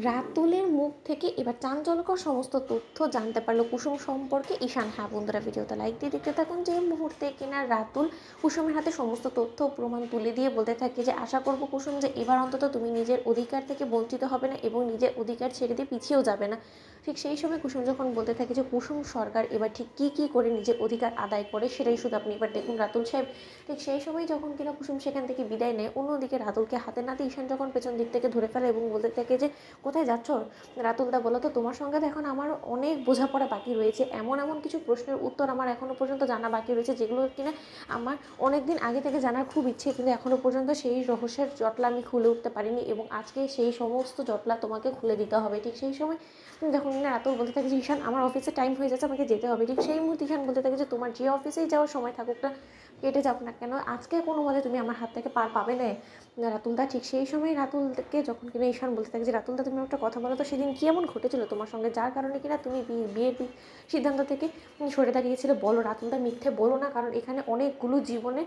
রাতুলের মুখ থেকে এবার চাঞ্চল্যকর সমস্ত তথ্য জানতে পারলো কুসুম সম্পর্কে ঈশান। হ্যাঁ বন্ধুরা, ভিডিওতে লাইক দিয়ে দেখতে থাকুন। যে মুহূর্তে কিনা রাতুল কুসুমের হাতে সমস্ত তথ্য প্রমাণ তুলে দিয়ে বলতে থাকে যে আশা করব কুসুম যে এবার অন্তত তুমি নিজের অধিকার থেকে বঞ্চিত হবে না এবং নিজের অধিকার ছেড়ে দিয়ে পিছিয়েও যাবে না। ঠিক সেই সময় কুসুম যখন বলতে থাকে যে কুসুম সরকার এবার ঠিক কী করে নিজের অধিকার আদায় করে সেটাই শুধু আপনি এবার দেখুন রাতুল সাহেব। ঠিক সেই সময় যখন কিনা কুসুম সেখান থেকে বিদায় নেয়, অন্যদিকে রাতুলকে হাতে নাতে ঈশান যখন পেছন দিক থেকে ধরে ফেলে এবং বলতে থাকে যে কোথায় যাচ্ছ রাতুলদা, বলো তো তোমার সঙ্গে তো এখন আমার অনেক বোঝাপড়া বাকি রয়েছে, এমন এমন কিছু প্রশ্নের উত্তর আমার এখনও পর্যন্ত জানা বাকি রয়েছে যেগুলো কিনা আমার অনেক দিন আগে থেকে জানার খুব ইচ্ছে, কিন্তু এখনও পর্যন্ত সেই রহস্যের জটলা আমি খুলে উঠতে পারিনি এবং আজকে সেই সমস্ত জটলা তোমাকে খুলে দিতে হবে। ঠিক সেই সময় যখন কিনা রাতুল বলতে থাকে যে ঈশান আমার অফিসে টাইম হয়ে যাচ্ছে, আমাকে যেতে হবে। ঠিক সেই মুহূর্তে ঈশান বলতে থাকে যে তোমার যে অফিসেই যাওয়ার সময় থাকুক না কেটে যাক না কেন, আজকে কোনো মতে তুমি আমার হাত থেকে পার পাবে না রাতুলদা। ঠিক সেই সময় রাতুলকে যখন কিনা ঈশান বলতে থাকে যে রাতুলদা তুমি একটা কথা বলো তো, সেদিন কী এমন ঘটেছিল তোমার সঙ্গে যার কারণে কিনা তুমি বিয়ের সিদ্ধান্ত থেকে সরে দাঁড়িয়েছিলে, বলো রাতুলদা, মিথ্যে বলো না, কারণ এখানে অনেকগুলো জীবনের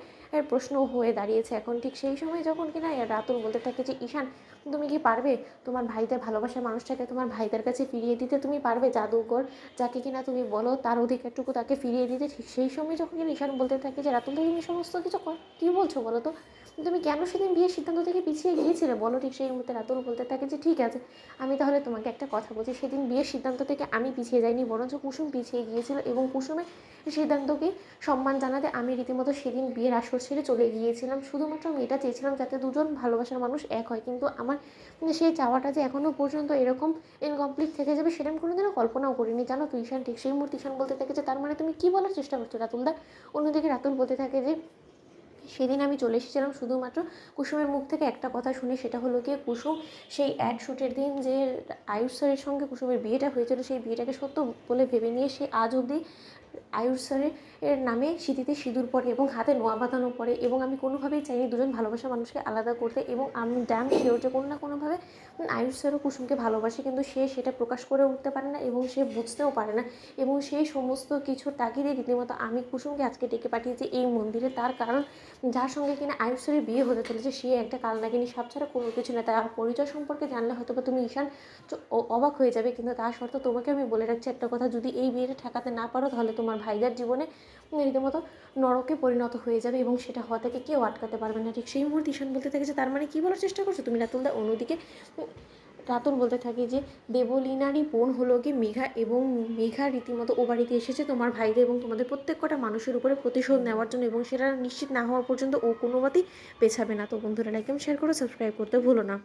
প্রশ্ন হয়ে দাঁড়িয়েছে এখন। ঠিক সেই সময় যখন কিনা রাতুল বলতে থাকে যে ঈশান তুমি কি পারবে তোমার ভাইদের ভালোবাসার মানুষটাকে তোমার ভাইদের কাছে ফিরিয়ে দিতে, তুমি পারবে জাদুকর যাকে কিনা তুমি বলো তার অধিকারটুকু তাকে ফিরিয়ে দিতে। ঠিক সেই সময় যখন কিনা ঈশান বলতে থাকে যে রাতুলদা তুমি সমস্ত কিছু কী বলছো বলো তো, তুমি কেন সেদিন বিয়ের সিদ্ধান্ত থেকে পিছিয়ে গিয়েছিলে বলো। ঠিক সেই মুহূর্তে রাতুল বলতে থাকে যে ঠিক আছে, আমি তাহলে তোমাকে একটা কথা বলছি, সেদিন বিয়ের সিদ্ধান্ত থেকে আমি পিছিয়ে যাইনি, বরঞ্চ কুসুম পিছিয়ে গিয়েছিল এবং কুসুমের সিদ্ধান্তকে সম্মান জানাতে আমি রীতিমতো সেদিন বিয়ের আসর ছেড়ে চলে গিয়েছিলাম। শুধুমাত্র আমি এটা চেয়েছিলাম যাতে দুজন ভালোবাসার মানুষ এক হয়, কিন্তু আমার সেই চাওয়াটা যে এখনও পর্যন্ত এরকম ইনকমপ্লিট থেকে যাবে সেটা আমি কোনোদিনও কল্পনাও করিনি, জানো তো ঈশান। ঠিক সেই মুহূর্তে ঈশান বলতে থাকে যে তার মানে তুমি কী বলার চেষ্টা করছো রাতুলদা। অন্যদিকে রাতুল বলতে থাকে যে সেদিন আমি চলে এসেছিলাম শুধুমাত্র কুসুমের মুখ থেকে একটা কথা শুনে, সেটা হলো গিয়ে কুসুম সেই অ্যাড শ্যুটের দিন যে আয়ুষ স্যারের সঙ্গে কুসুমের বিয়েটা হয়েছিল সেই বিয়েটাকে সত্য বলে ভেবে নিয়ে সে আজ অবধি আয়ুষ স্যারের নামে স্মৃতিতে সিঁদুর পরে এবং হাতে নোয়া বাঁধানো পড়ে, এবং আমি কোনোভাবেই চাইনি দুজন ভালোবাসা মানুষকে আলাদা করতে, এবং আমি ড্যাম শিওর যে কোনো না কোনোভাবে আয়ুষ স্যারও কুসুমকে ভালোবাসে, কিন্তু সে সেটা প্রকাশ করে উঠতে পারে না এবং সে বুঝতেও পারে না, এবং সেই সমস্ত কিছুর তাগিদে রীতিমতো আমি কুসুমকে আজকে ডেকে পাঠিয়েছি এই মন্দিরে, তার কারণ যার সঙ্গে কিনা আয়ুষ স্যারের বিয়ে হতে চলেছে সে একটা কালনাগিনী সাপ ছাড়া কোনো কিছু না। তার পরিচয় সম্পর্কে জানলে হয়তো বা তুমি ঈশান অবাক হয়ে যাবে, কিন্তু তার শর্ত তোমাকে আমি বলে রাখছি একটা কথা, যদি এই বিয়েটা ঠেকাতে না পারো তাহলে তোমার ভাইজার জীবনে রীতিমতো নরকে পরিণত হয়ে যাবে এবং সেটা হওয়া থেকে কেউ আটকাতে পারবে না। ঠিক সেই মুহূর্তে ঈশান বলতে থাকে যে তার মানে কী বলার চেষ্টা করছো তুমি রাতুলদা। অন্যদিকে রাতুল বলতে থাকে যে দেবলীনারই বোন হলো গিয়ে মেঘা, এবং মেঘা রীতিমতো ও বাড়িতে এসেছে তোমার ভাইদের এবং তোমাদের প্রত্যেক কটা মানুষের উপরে প্রতিশোধ নেওয়ার জন্য, এবং সেটা নিশ্চিত না হওয়া পর্যন্ত ও কোনো মতেই পেছাবে না। তো বন্ধুরা লাইক এবং শেয়ার করে সাবস্ক্রাইব করতে ভুলো না।